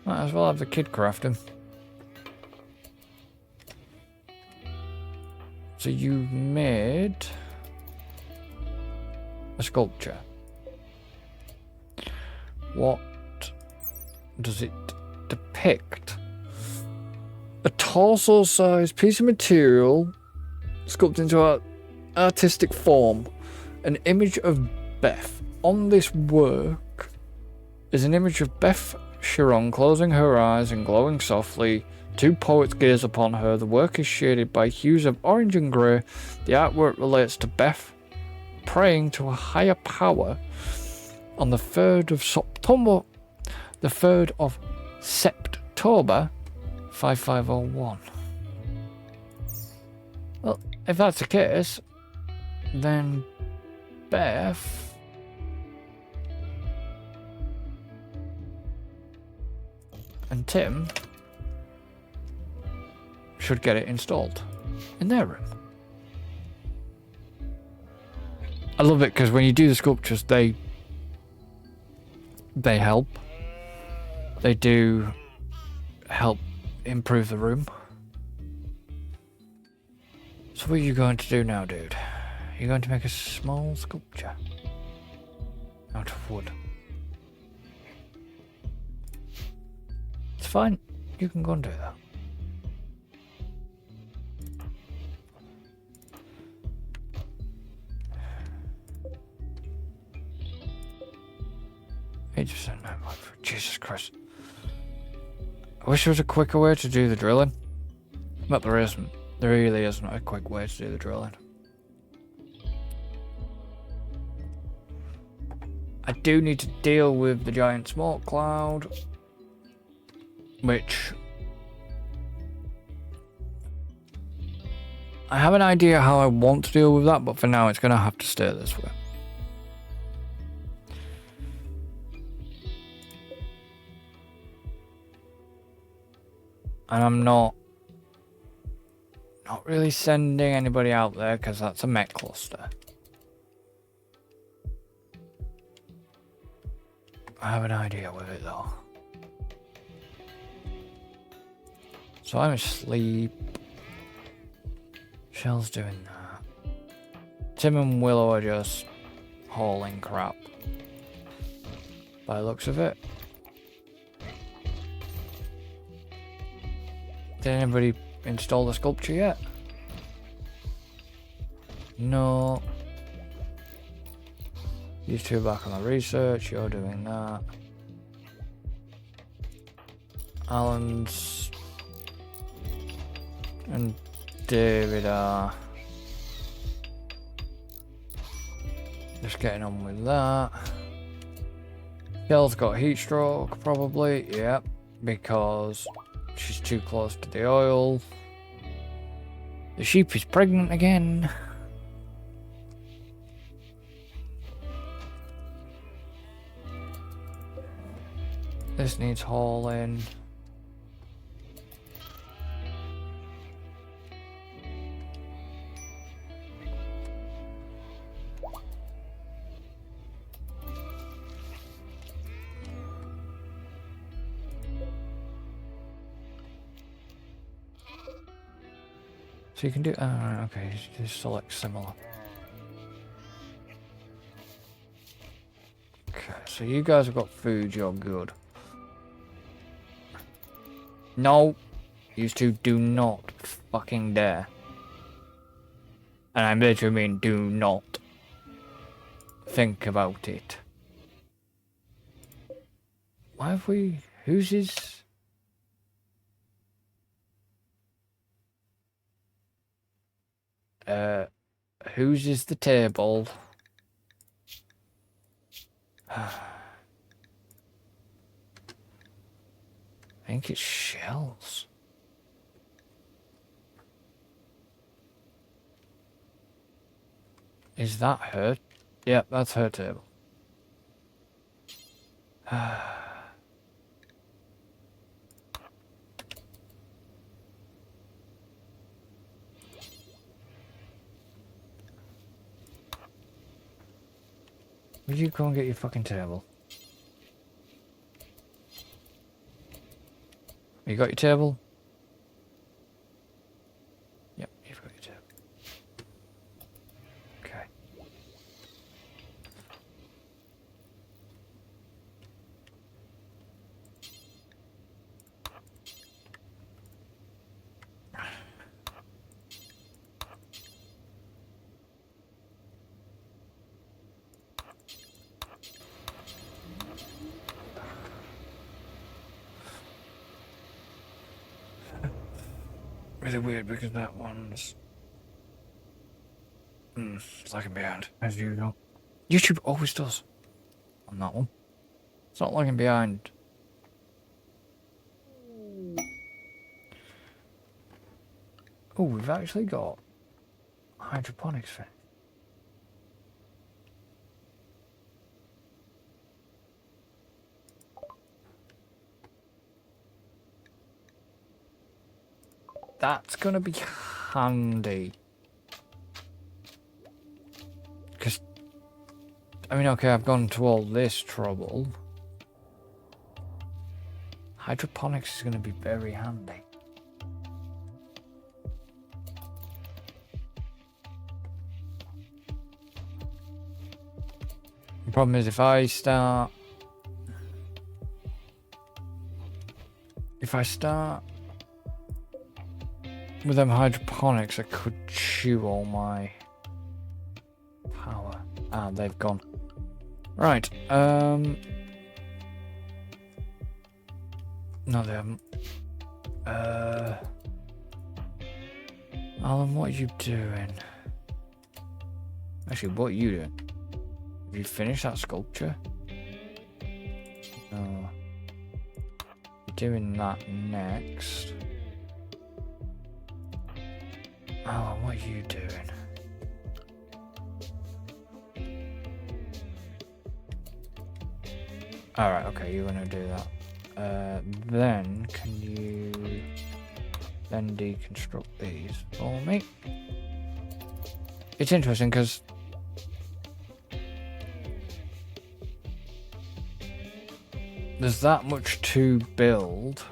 Might as well have the kid craft him. So you made a sculpture. What does it depict? A torso-sized piece of material sculpted into an artistic form. An image of Beth. On this work is an image of Beth Chiron closing her eyes and glowing softly. Two poets gaze upon her. The work is shaded by hues of orange and grey. The artwork relates to Beth praying to a higher power on the 3rd of September, 5501. Well, if that's the case, then Beth and Tim should get it installed in their room. I love it because when you do the sculptures, they help. They do help improve the room. So what are you going to do now, dude? You're going to make a small sculpture out of wood. It's fine. You can go and do that. Jesus Christ. I wish there was a quicker way to do the drilling. But there isn't. There really isn't a quick way to do the drilling. I do need to deal with the giant smoke cloud, which I have an idea how I want to deal with that, but for now it's going to have to stay this way. And I'm not really sending anybody out there because that's a mech cluster. I have an idea with it though. So I'm asleep. Shell's doing that. Tim and Willow are just hauling crap. By the looks of it. Did anybody install the sculpture yet? No. You two are back on the research, you're doing that. Alan's and David are just getting on with that. Kel's got heat stroke, probably, yep, because she's too close to the oil. The sheep is pregnant again. This needs hauling. So you can do, okay, just select similar. Okay, so you guys have got food, you're good. No, you two do not fucking dare. And I literally mean do not think about it. Why have we, whose is... whose is the table? I think it's Shell's. Is that her? Yep, that's her table. Will you go and get your fucking table? You got your table? Yep, you've got your table. Okay. Really weird because that one's it's lagging behind, as usual. YouTube always does on that one. It's not lagging behind. Oh, we've actually got hydroponics finished. That's gonna be handy. Because, I mean, okay, I've gone to all this trouble. Hydroponics is gonna be very handy. The problem is if I start with them hydroponics, I could chew all my power. Ah, they've gone. Right, no, they haven't. Alan, what are you doing? Actually, what are you doing? Have you finished that sculpture? No. You're doing that next. Oh, what are you doing? Alright, okay, you're gonna do that. Then, can you then deconstruct these for me? It's interesting because there's that much to build.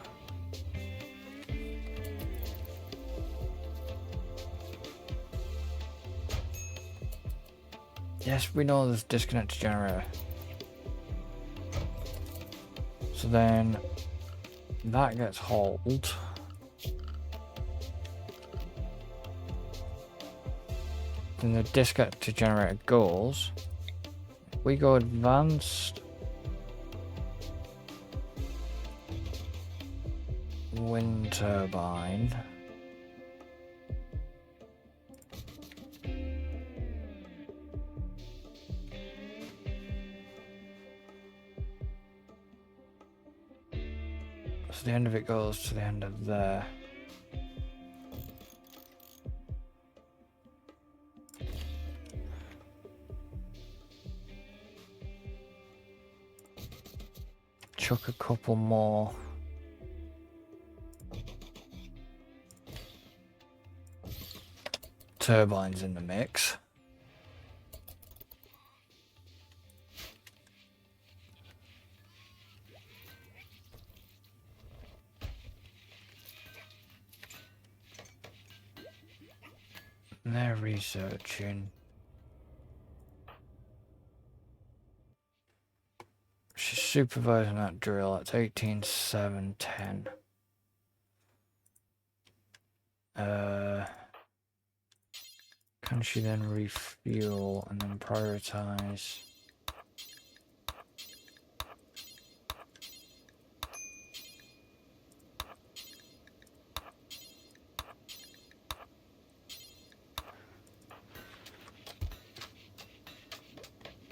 Yes, we know there's disconnected generator. So then that gets hauled. Then the disconnected generator goes. We go advanced wind turbine. So the end of it goes to the end of there. Chuck a couple more turbines in the mix. And they're researching. She's supervising that drill. That's 18, 7, 10. Can she then refuel and then prioritize?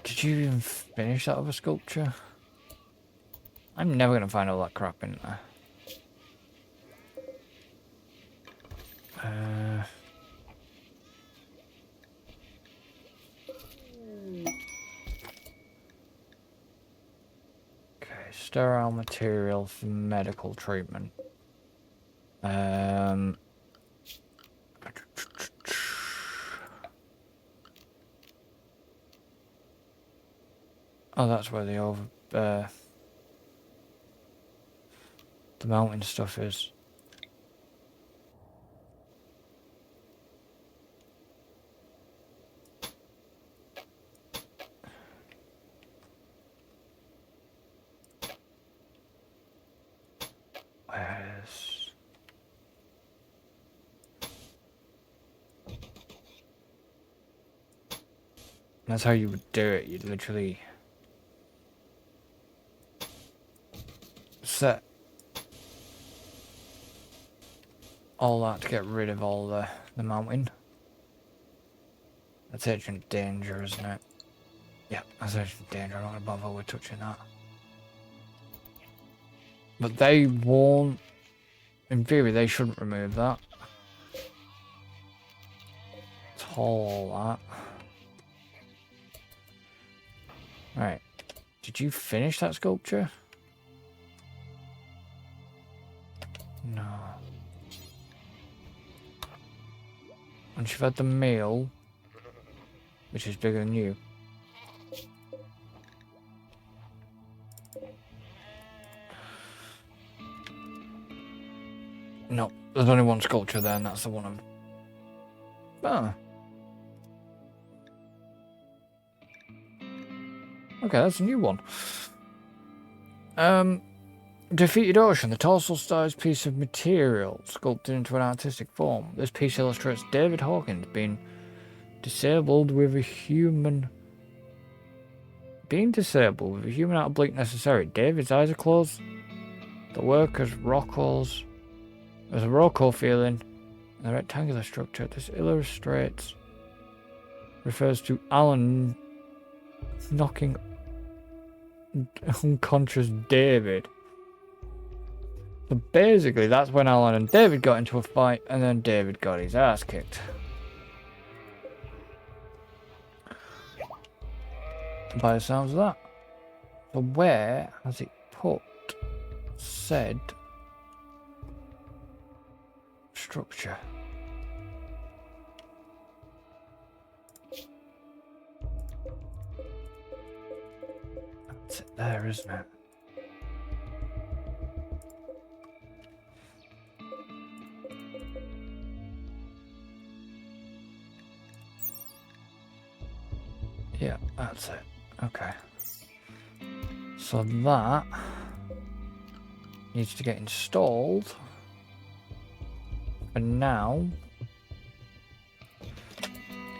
Did you even finish that other sculpture? I'm never gonna find all that crap in there. Okay, sterile material for medical treatment. Oh, that's where the the mountain stuff is. Where's... That's how you would do it. You'd literally set all that to get rid of all the mountain. That's Agent Danger, isn't it? Yeah, that's Agent Danger. I'm not going to bother with touching that. But they won't... In theory, they shouldn't remove that. Let's haul all that. Right. Did you finish that sculpture? No. Once you've had the meal, which is bigger than you. No, there's only one sculpture there, and that's the one I'm... Ah. Okay, that's a new one. Defeated Ocean, the torso-sized piece of material sculpted into an artistic form. This piece illustrates David Hawkins being disabled with a human... oblique necessary. David's eyes are closed. The work has Rocco's... There's a Rocco feeling in the rectangular structure. This illustrates... refers to Alan knocking unconscious David. So basically, that's when Alan and David got into a fight, and then David got his ass kicked. By the sounds of that. So where has it put said structure? That's it there, isn't it? Yeah, that's it. Okay. So that needs to get installed. But now,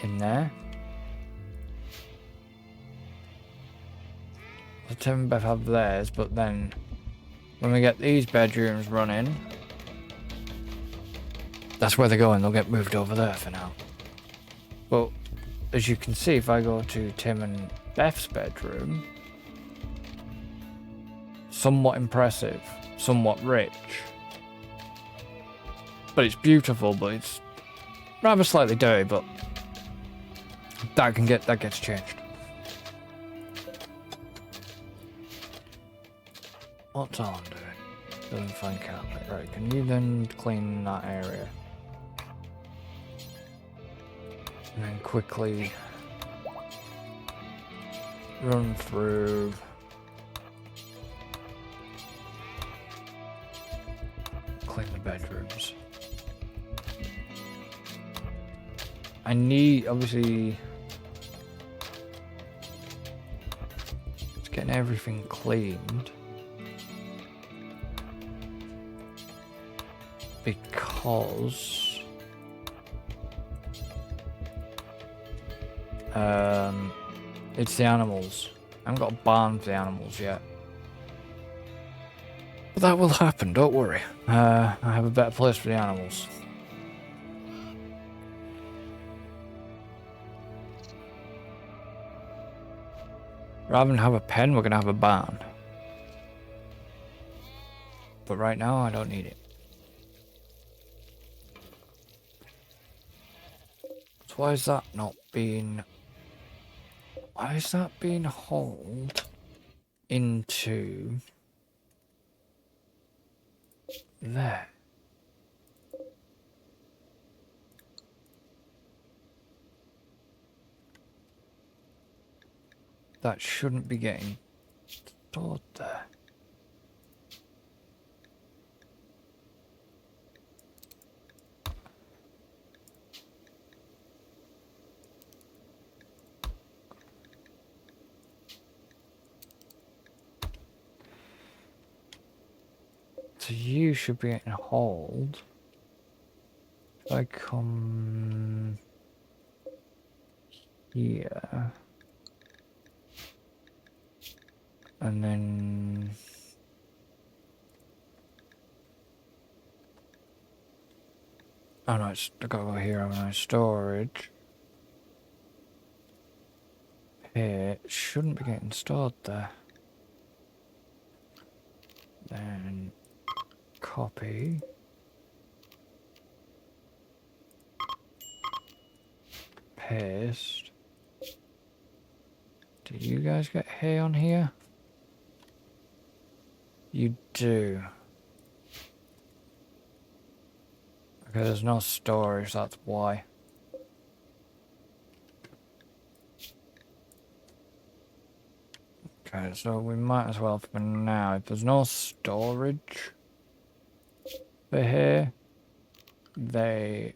in there. So Tim and Beth have theirs, but then when we get these bedrooms running, that's where they're going. They'll get moved over there for now. But as you can see, if I go to Tim and Beth's bedroom, somewhat impressive, somewhat rich. But it's beautiful, but it's rather slightly dirty, but that gets changed. What's on doing? Doesn't find carpet. Right, can you then clean that area? And then quickly run through clean the bedrooms. I need, obviously, it's getting everything cleaned because it's the animals. I haven't got a barn for the animals yet. But that will happen, don't worry. I have a better place for the animals. Rather than have a pen, we're going to have a barn. But right now, I don't need it. So why is that not being... Why is that being hauled into there? That shouldn't be getting stored there. So you should be getting hold. If I come here. And then... Oh no, it's I gotta go here on my storage. Here, it shouldn't be getting stored there. Then copy. Paste. Do you guys get hay on here? You do. Okay, there's no storage, that's why. Okay, so we might as well for now. If there's no storage for here, they...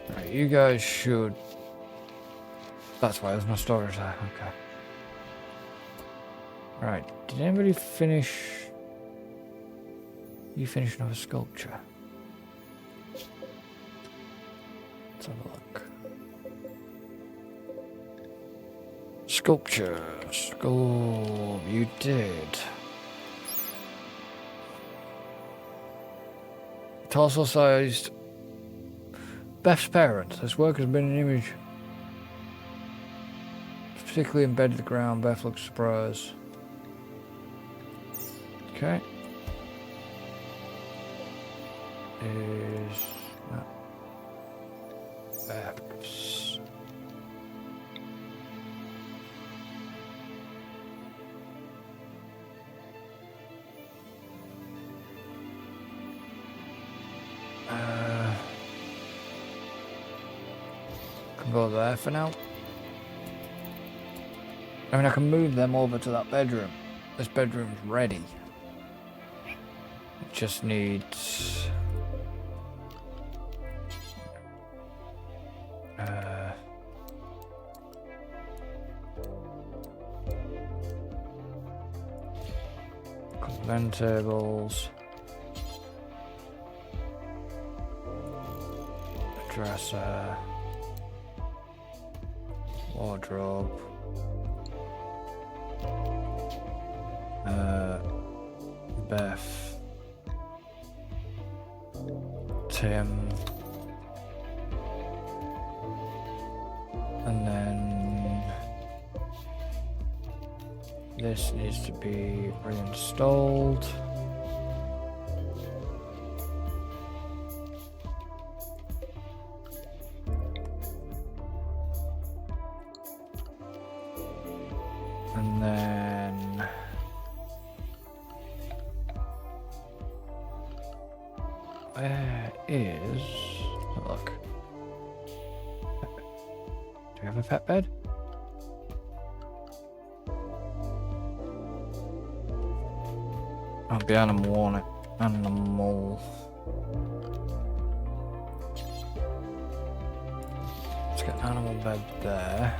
Right, you guys should... That's why there's no storage there, okay. Right, did anybody finish... You finished another sculpture? Let's have a look. Sculpture. You did. Torso-sized Beth's parents. This work has been an image. It's particularly embedded in the ground. Beth looks surprised. Okay. Is that Beth's? Can go there for now. I mean, I can move them over to that bedroom. This bedroom's ready. It just needs... Vent tables. A dresser. Wardrobe. Beth. Tim. And then this needs to be reinstalled. And then where is... Look. Do we have a pet bed? I'll be animal on it. Animal. Let's get an animal bed there.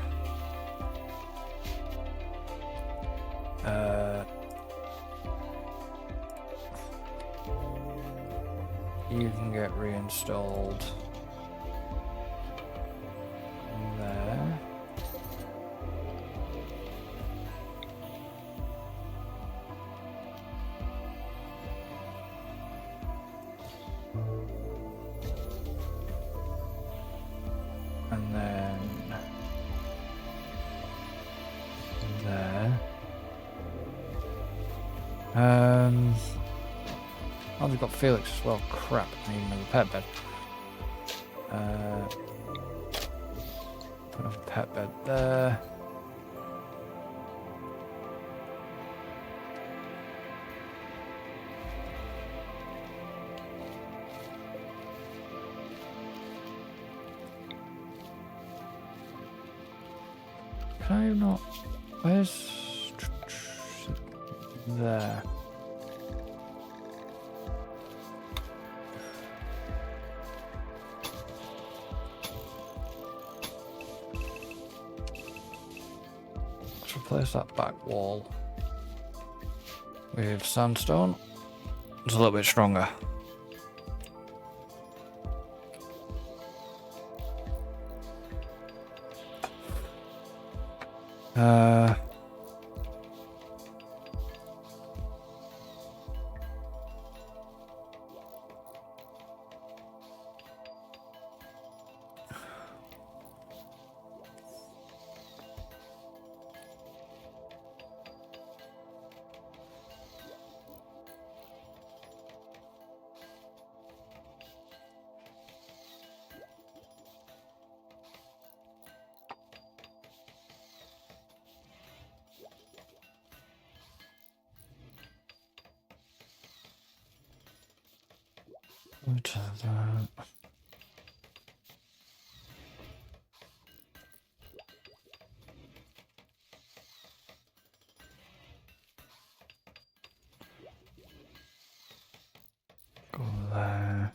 You can get reinstalled there. And then there. Oh, we've got Felix as well. Crap, I need another pet bed. Put a pet bed there. Can I not? Where's there? Let's replace that back wall with sandstone. It's a little bit stronger. Go there.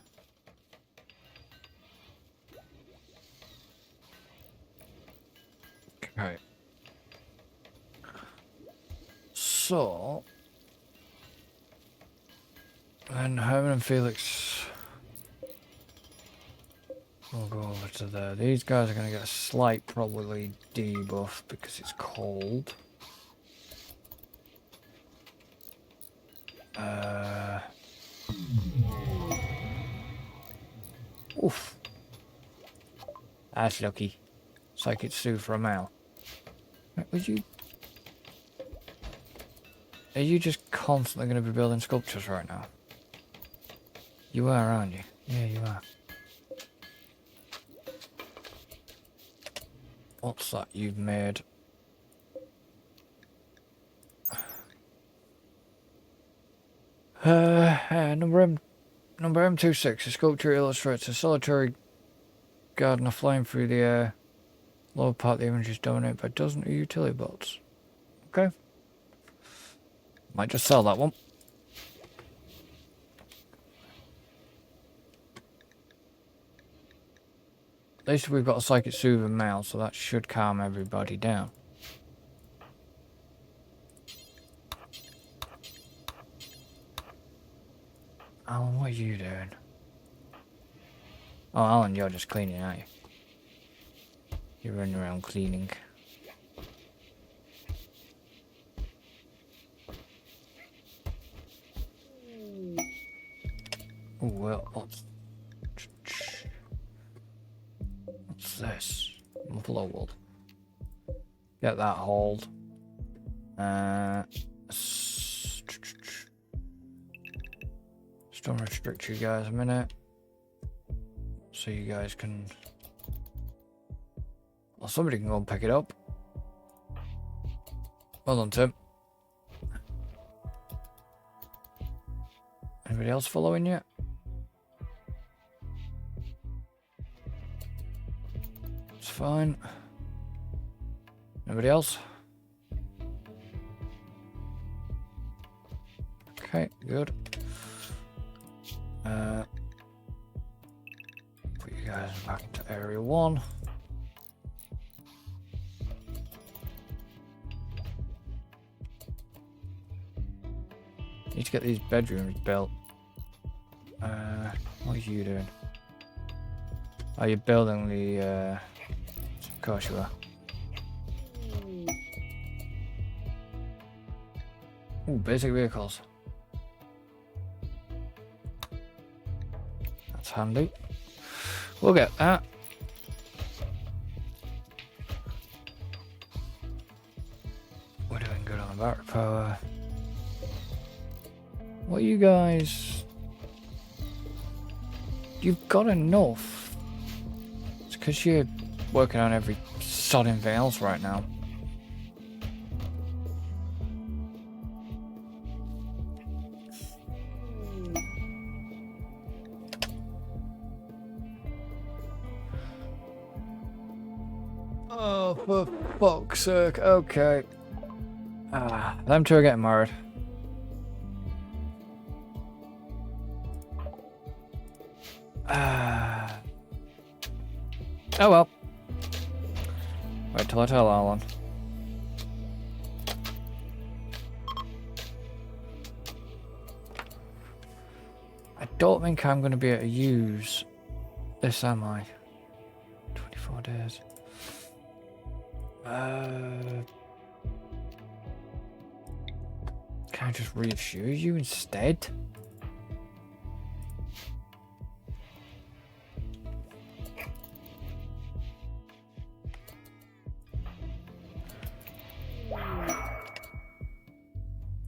Okay. So, and Herman and Felix will go over to there. These guys are going to get a slight, probably, debuff because it's cold. Oof. That's lucky. Psychic Sue for a mile. Would you... Are you just constantly going to be building sculptures right now? You are, aren't you? Yeah, you are. What's that you've made? Number M26, a sculpture illustrates a solitary gardener flying through the air. Lower part of the image is dominated by dozens of utility bots. Okay. Might just sell that one. At least we've got a Psychic Soothing Mail, so that should calm everybody down. Alan, what are you doing? Oh, Alan, you're just cleaning, aren't you? You're running around cleaning. Oh, well, what's this? Buffalo wool. Get that hauled. Just don't restrict you guys a minute. So you guys can... Well, somebody can go and pick it up. Well done, Tim. Anybody else following yet? It's fine. Anybody else? Okay, good. Put you guys back into area 1. Need to get these bedrooms built. What are you doing? Oh, you're building the, of course you are. Ooh, basic vehicles. That's handy. We'll get that. We're doing good on the battery power. What are you guys... You've got enough. It's because you're working on every sodding thing else right now. Oh, for fuck's sake. Okay. Them two are getting married. Oh well. Wait till I tell Alan. I don't think I'm going to be able to use this, am I? 24 days. Can I just reassure you instead?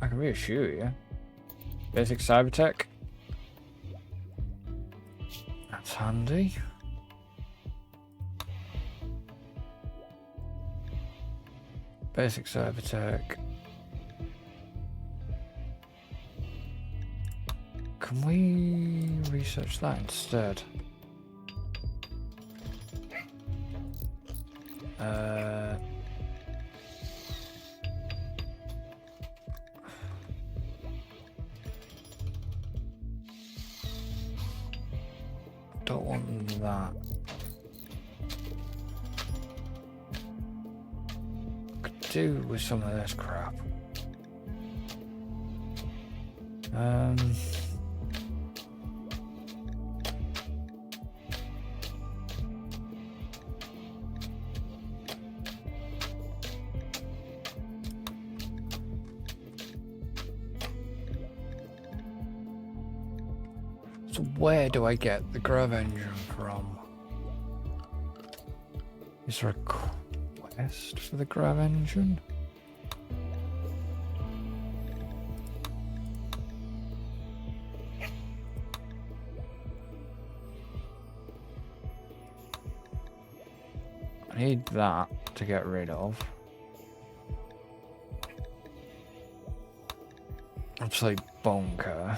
I can reassure you. Basic cyber tech. That's handy. Basic cyber tech. Can we research that instead? Don't want that. Could do with some of this crap. So where do I get the grav engine from? Is there a quest for the grav engine? I need that to get rid of. Absolute bonker.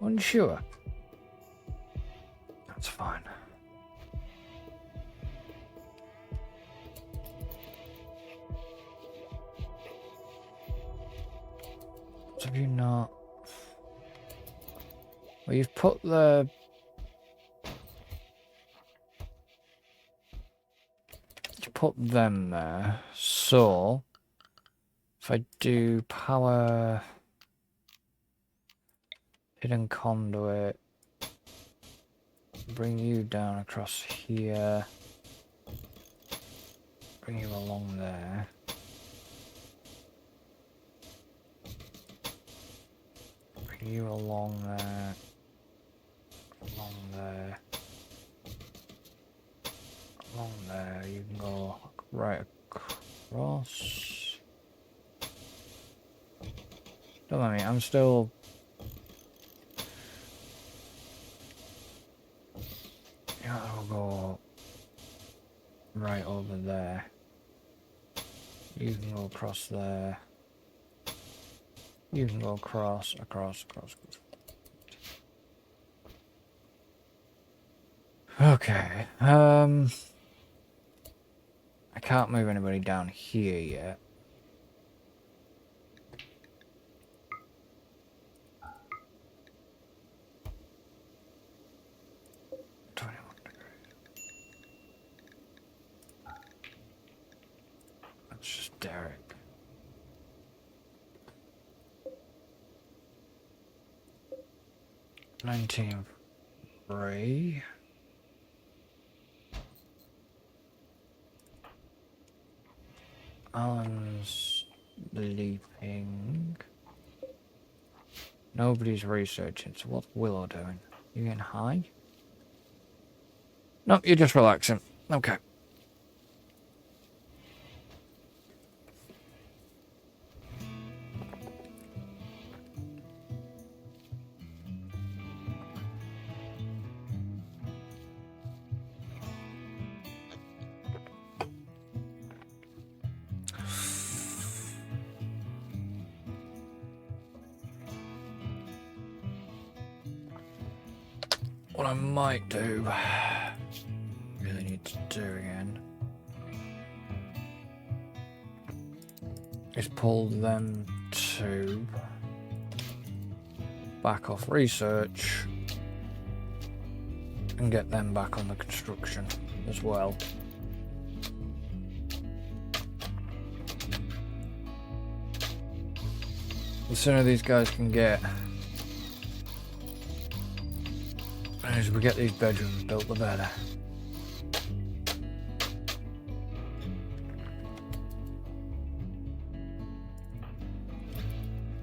Unsure. That's fine. So have you not? Well, you've put the... You put them there. So, if I do power... Hidden conduit, bring you down across here, bring you along there, bring you along there, along there, along there, you can go right across. Don't mind me, I'm still... I'll go right over there. You can go across there. You can go across. Okay. I can't move anybody down here yet. That's just Derek. Ray. Alan's leaping. Nobody's researching, so what's Willow doing? You getting high? Nope, you're just relaxing. Okay. What I might do, really need to do again, is pull them two back off research and get them back on the construction as well. The sooner these guys can get, as we get these bedrooms built, the better.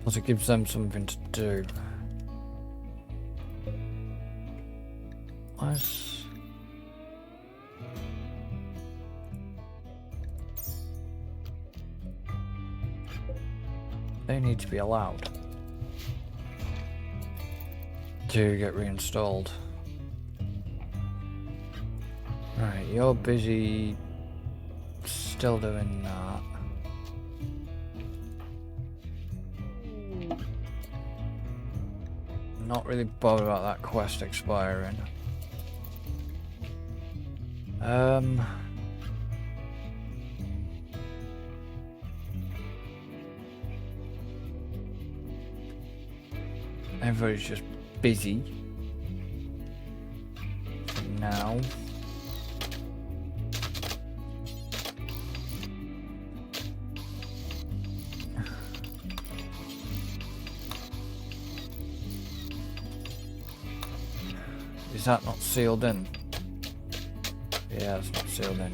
Plus it gives them something to do. Nice. They need to be allowed to get reinstalled. Right, you're busy still doing that. Not really bothered about that quest expiring. Everybody's just busy for now. Is that not sealed in? Yeah, it's not sealed in.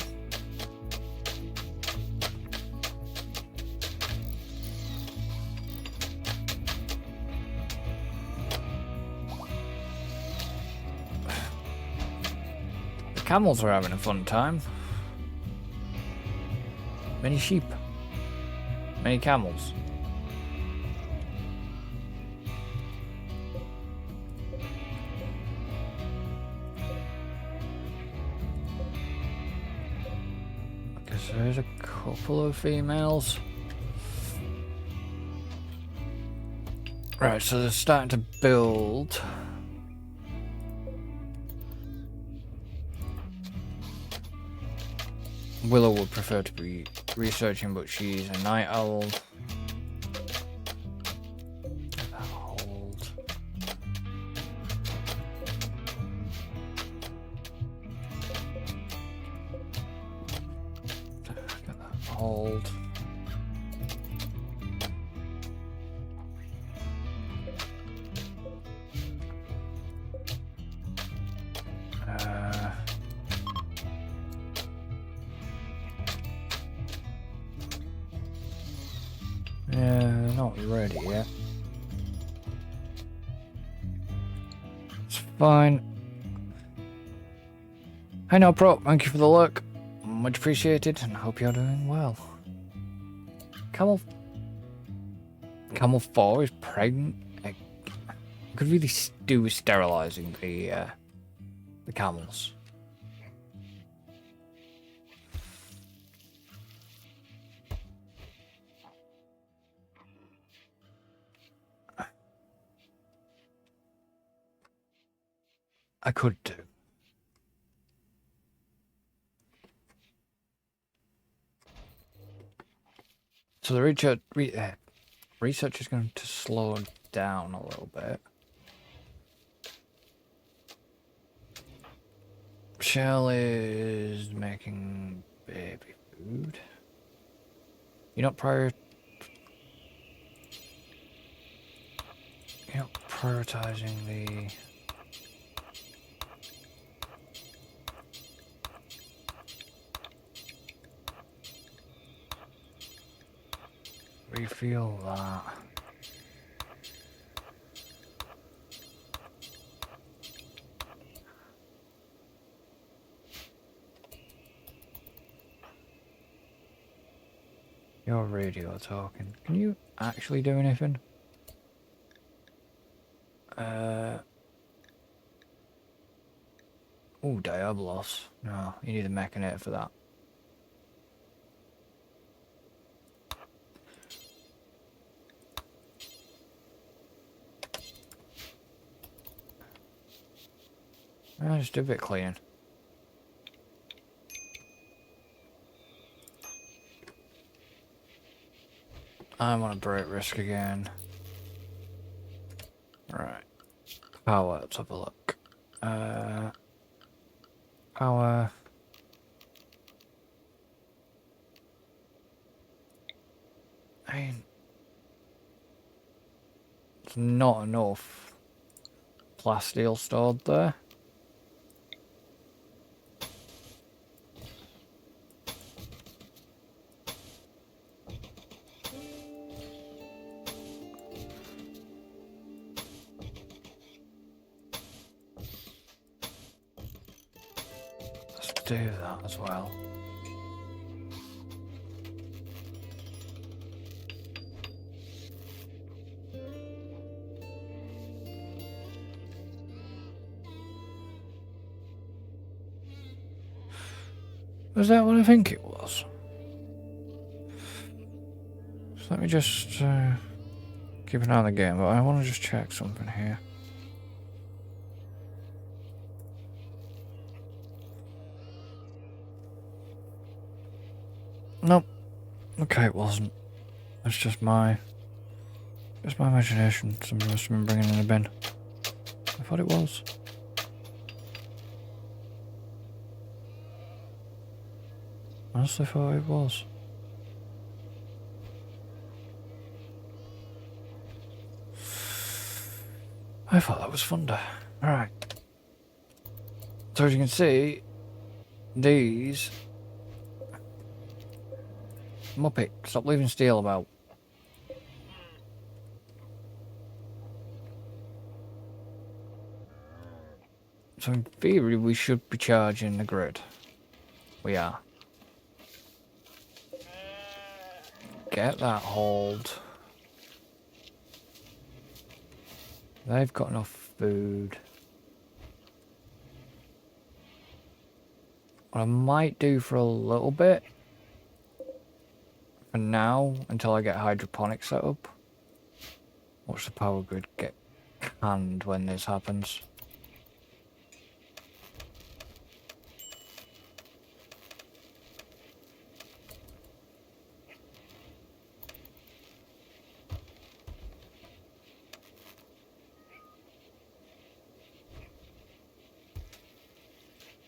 The camels are having a fun time. Many sheep. Many camels. There's a couple of females. Right, so they're starting to build. Willow would prefer to be researching, but she's a night owl. Hold. Hold. Yeah, not ready yet. It's fine. Hey, no pro. Thank you for the look. Much appreciated, and I hope you're doing well. Camel 4 is pregnant. I could really do with sterilizing the camels. I could do. So the research is going to slow down a little bit. Shell is making baby food. You're not prioritizing the... Refuel that. Your radio talking. Can you actually do anything? Oh, Diablos. No, you need a mechanic for that. I'll just do a bit of cleaning. I'm on a break risk again. Right. Power, let's have a look. Power. I mean, it's not enough plasteel stored there. Let's do that as well. Was that what I think it was? So let me just keep an eye on the game, but I want to just check something here. Nope. Okay, it wasn't. It's just my imagination. Somebody must have been bringing in a bin. I thought it was. Honestly thought it was. I thought that was thunder. Alright. So as you can see, these... Muppet, stop leaving steel about. So in theory, we should be charging the grid. We are. Get that hauled. They've got enough food. What I might do for a little bit, for now, until I get hydroponics set up. Watch the power grid get canned when this happens.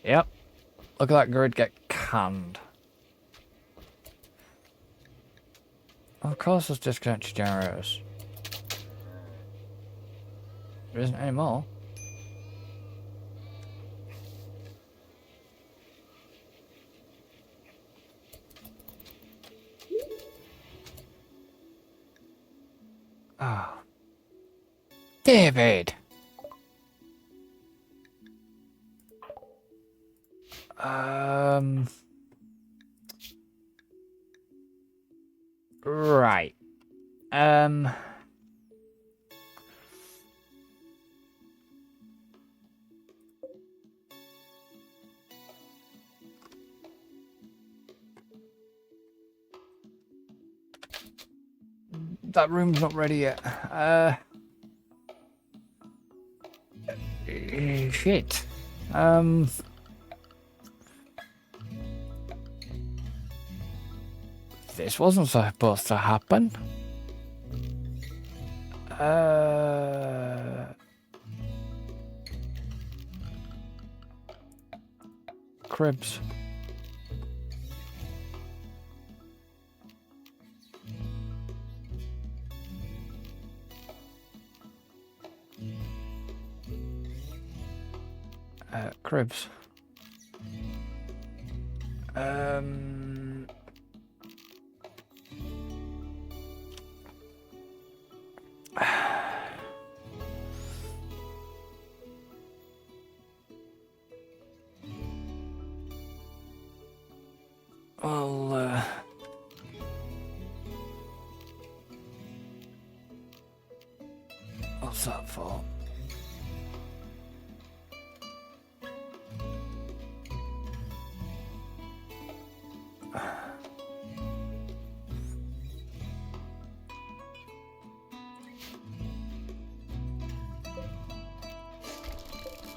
Yep. Look at that grid get canned. Of course there's disconnected generators. There isn't any more. Ah. David! Right. That room's not ready yet. Shit. This wasn't supposed to happen. Cribs. Cribs. Well, what's that for?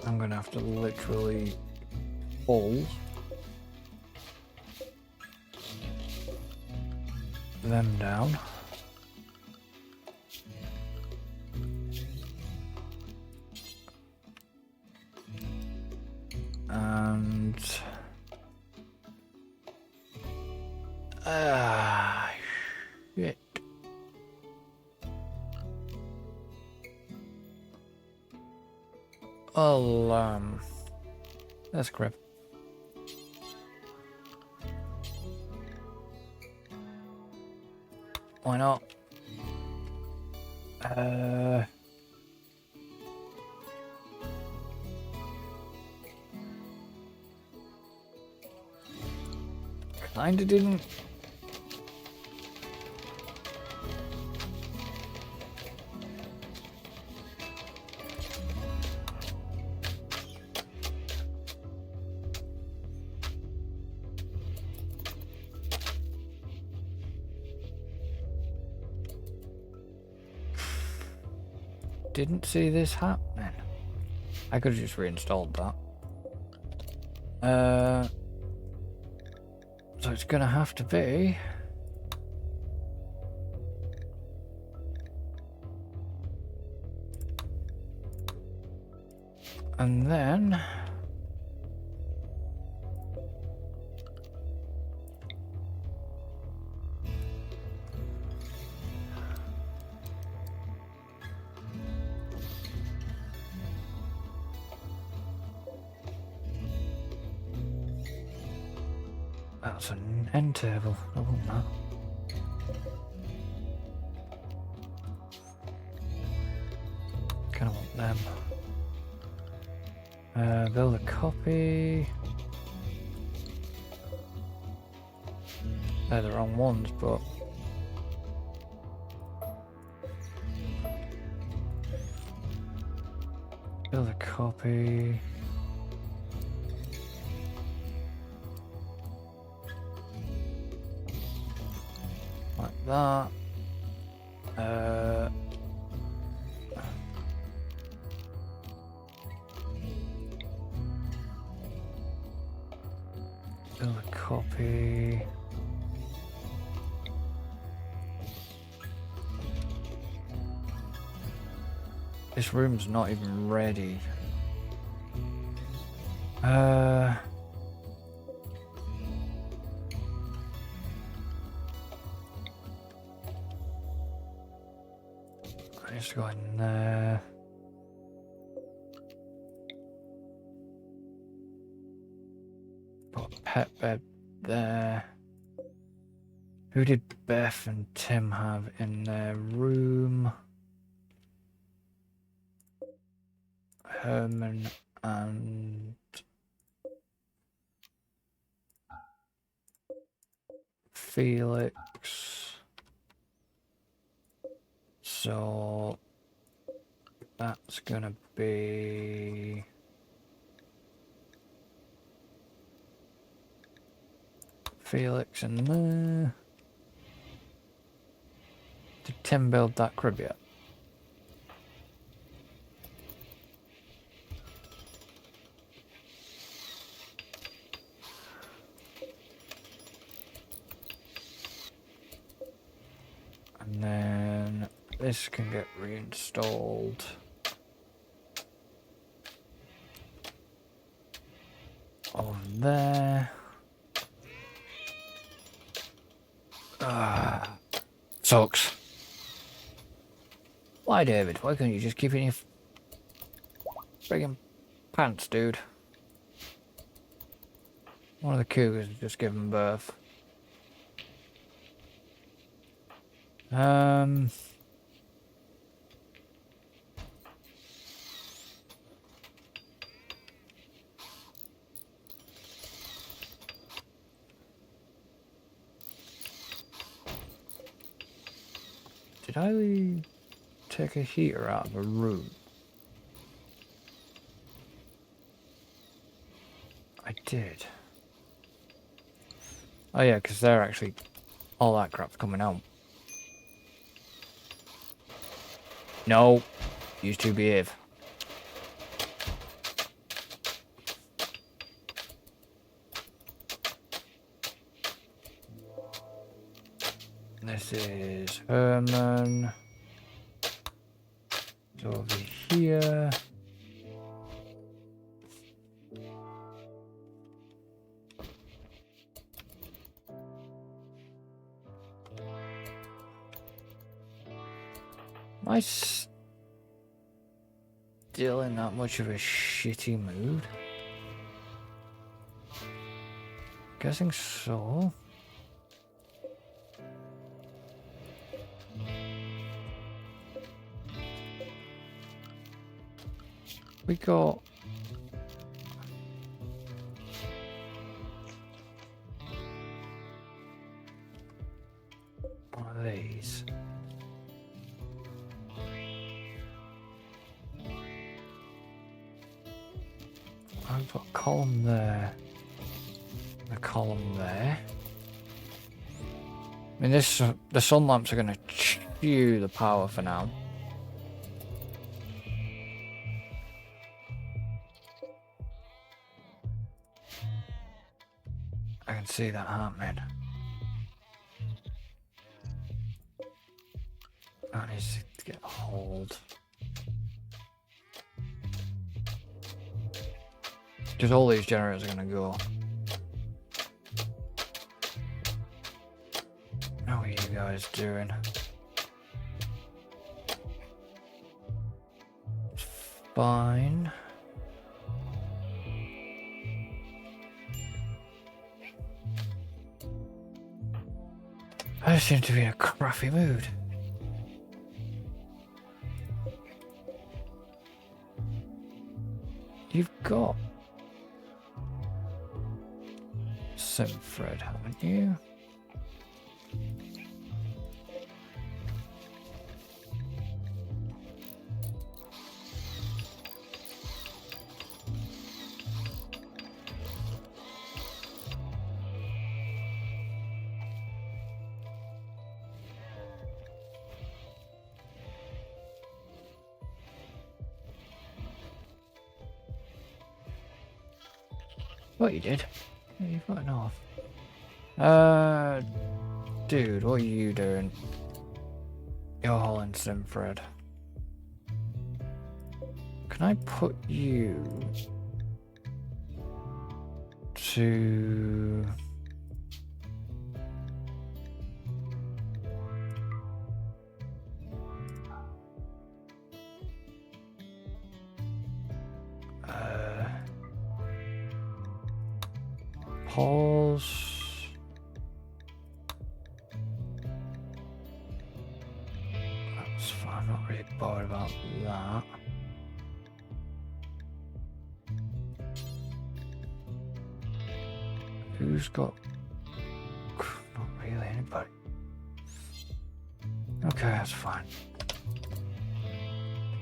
I'm gonna have to literally pull them down. And shit. That's crap. Why not? Kinda didn't. Didn't see this happening. I could have just reinstalled that. So it's gonna have to be and then that's an end table. I want that. Kinda want them. Build a copy. They're the wrong ones, but build a copy. Like that. Build a copy. This room's not even ready. I just go in there. Put a pet bed there. Who did Beth and Tim have in their room? Herman and Felix. So that's gonna be Felix in there. Did Tim build that crib yet? And then this can get reinstalled. On there. Sucks. Why, David? Why couldn't you just keep it in your friggin' pants, dude? One of the cougars has just given birth. Did I take a heater out of a room? I did. Oh yeah, because they're actually... all that crap's coming out. No. Used to behave. This is Herman. It's over here. Am I still in that much of a shitty mood? Guessing so. We got one of these. I've got a column there, a column there. I mean, the sun lamps are going to chew the power for now. I can see that happening. That needs to get a hold. Because all these generators are going to go. How are you guys doing? It's fine. I seem to be in a crappy mood. You've got Simfred, haven't you? What you did? Yeah, you've gotten off. Dude, what are you doing? You're hauling Simfred. Can I put you to... pause. That's fine, I'm not really bothered about that. Who's got... Not really anybody. Okay, that's fine.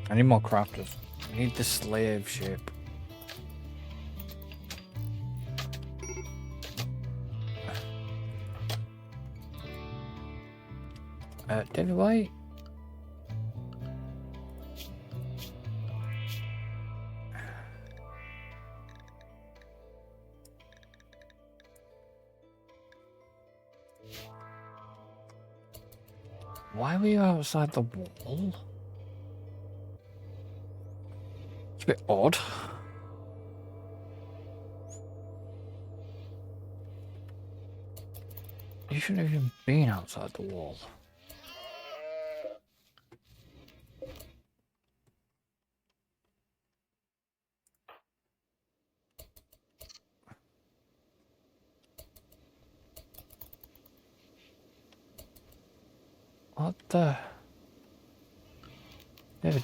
I need more crafters. I need the slave ship. David White? Why were you outside the wall? It's a bit odd. You shouldn't have even been outside the wall. What the? David.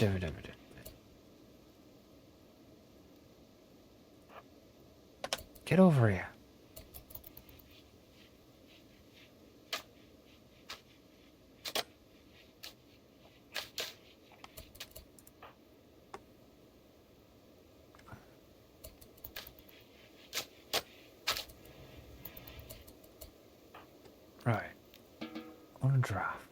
Get over here. Right. On a draft.